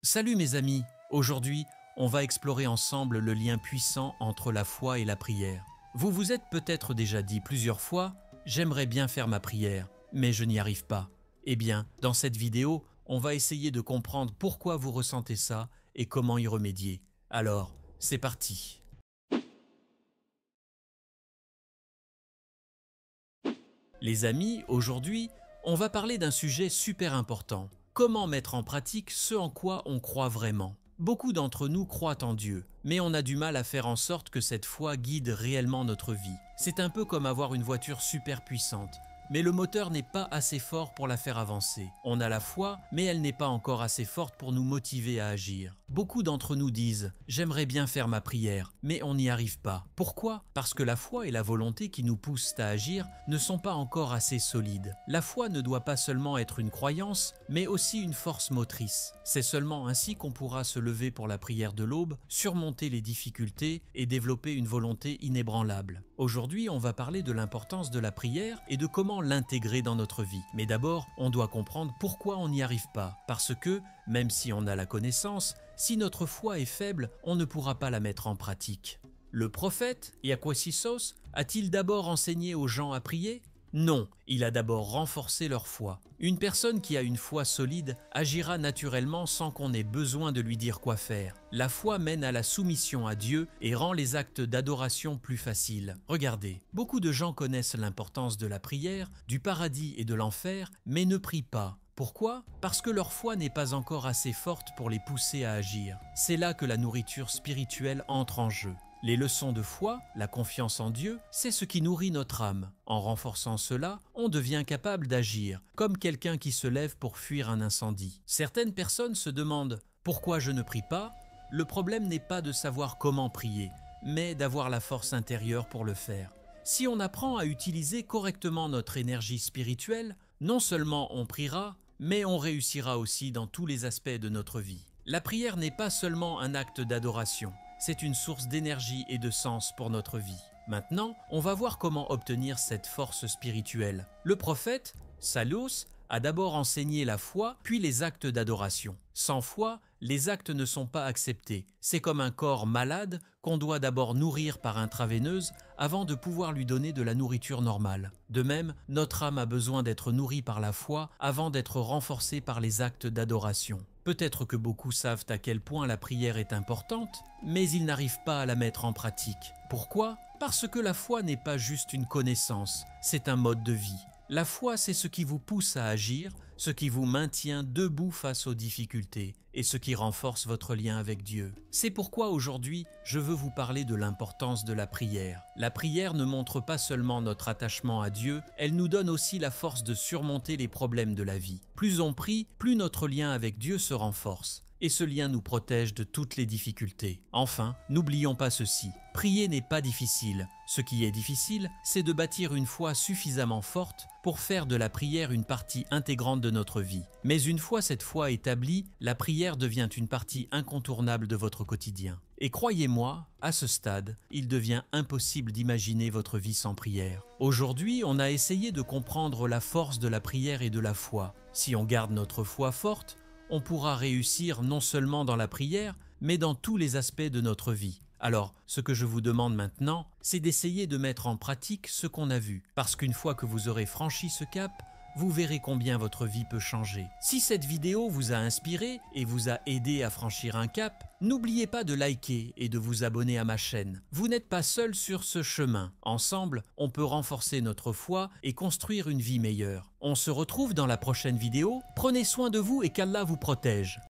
Salut mes amis, aujourd'hui on va explorer ensemble le lien puissant entre la foi et la prière. Vous vous êtes peut-être déjà dit plusieurs fois « j'aimerais bien faire ma prière, mais je n'y arrive pas ». Eh bien, dans cette vidéo, on va essayer de comprendre pourquoi vous ressentez ça et comment y remédier. Alors, c'est parti. Les amis, aujourd'hui, on va parler d'un sujet super important. Comment mettre en pratique ce en quoi on croit vraiment? Beaucoup d'entre nous croient en Dieu, mais on a du mal à faire en sorte que cette foi guide réellement notre vie. C'est un peu comme avoir une voiture super puissante, mais le moteur n'est pas assez fort pour la faire avancer. On a la foi, mais elle n'est pas encore assez forte pour nous motiver à agir. Beaucoup d'entre nous disent « j'aimerais bien faire ma prière », mais on n'y arrive pas. Pourquoi? Parce que la foi et la volonté qui nous poussent à agir ne sont pas encore assez solides. La foi ne doit pas seulement être une croyance, mais aussi une force motrice. C'est seulement ainsi qu'on pourra se lever pour la prière de l'aube, surmonter les difficultés et développer une volonté inébranlable. Aujourd'hui, on va parler de l'importance de la prière et de comment l'intégrer dans notre vie. Mais d'abord, on doit comprendre pourquoi on n'y arrive pas. Parce que, même si on a la connaissance, si notre foi est faible, on ne pourra pas la mettre en pratique. Le prophète, Iaquessos, a-t-il d'abord enseigné aux gens à prier? Non, il a d'abord renforcé leur foi. Une personne qui a une foi solide agira naturellement sans qu'on ait besoin de lui dire quoi faire. La foi mène à la soumission à Dieu et rend les actes d'adoration plus faciles. Regardez, beaucoup de gens connaissent l'importance de la prière, du paradis et de l'enfer, mais ne prient pas. Pourquoi? Parce que leur foi n'est pas encore assez forte pour les pousser à agir. C'est là que la nourriture spirituelle entre en jeu. Les leçons de foi, la confiance en Dieu, c'est ce qui nourrit notre âme. En renforçant cela, on devient capable d'agir, comme quelqu'un qui se lève pour fuir un incendie. Certaines personnes se demandent « pourquoi je ne prie pas ?» Le problème n'est pas de savoir comment prier, mais d'avoir la force intérieure pour le faire. Si on apprend à utiliser correctement notre énergie spirituelle, non seulement on priera, mais on réussira aussi dans tous les aspects de notre vie. La prière n'est pas seulement un acte d'adoration. C'est une source d'énergie et de sens pour notre vie. Maintenant, on va voir comment obtenir cette force spirituelle. Le prophète, Salos, a d'abord enseigné la foi, puis les actes d'adoration. Sans foi, les actes ne sont pas acceptés. C'est comme un corps malade qu'on doit d'abord nourrir par intraveineuse avant de pouvoir lui donner de la nourriture normale. De même, notre âme a besoin d'être nourrie par la foi avant d'être renforcée par les actes d'adoration. Peut-être que beaucoup savent à quel point la prière est importante, mais ils n'arrivent pas à la mettre en pratique. Pourquoi? Parce que la foi n'est pas juste une connaissance, c'est un mode de vie. La foi, c'est ce qui vous pousse à agir, ce qui vous maintient debout face aux difficultés et ce qui renforce votre lien avec Dieu. C'est pourquoi aujourd'hui, je veux vous parler de l'importance de la prière. La prière ne montre pas seulement notre attachement à Dieu, elle nous donne aussi la force de surmonter les problèmes de la vie. Plus on prie, plus notre lien avec Dieu se renforce. Et ce lien nous protège de toutes les difficultés. Enfin, n'oublions pas ceci, prier n'est pas difficile. Ce qui est difficile, c'est de bâtir une foi suffisamment forte pour faire de la prière une partie intégrante de notre vie. Mais une fois cette foi établie, la prière devient une partie incontournable de votre quotidien. Et croyez-moi, à ce stade, il devient impossible d'imaginer votre vie sans prière. Aujourd'hui, on a essayé de comprendre la force de la prière et de la foi. Si on garde notre foi forte, on pourra réussir non seulement dans la prière, mais dans tous les aspects de notre vie. Alors, ce que je vous demande maintenant, c'est d'essayer de mettre en pratique ce qu'on a vu. Parce qu'une fois que vous aurez franchi ce cap, vous verrez combien votre vie peut changer. Si cette vidéo vous a inspiré et vous a aidé à franchir un cap, n'oubliez pas de liker et de vous abonner à ma chaîne. Vous n'êtes pas seul sur ce chemin. Ensemble, on peut renforcer notre foi et construire une vie meilleure. On se retrouve dans la prochaine vidéo. Prenez soin de vous et qu'Allah vous protège.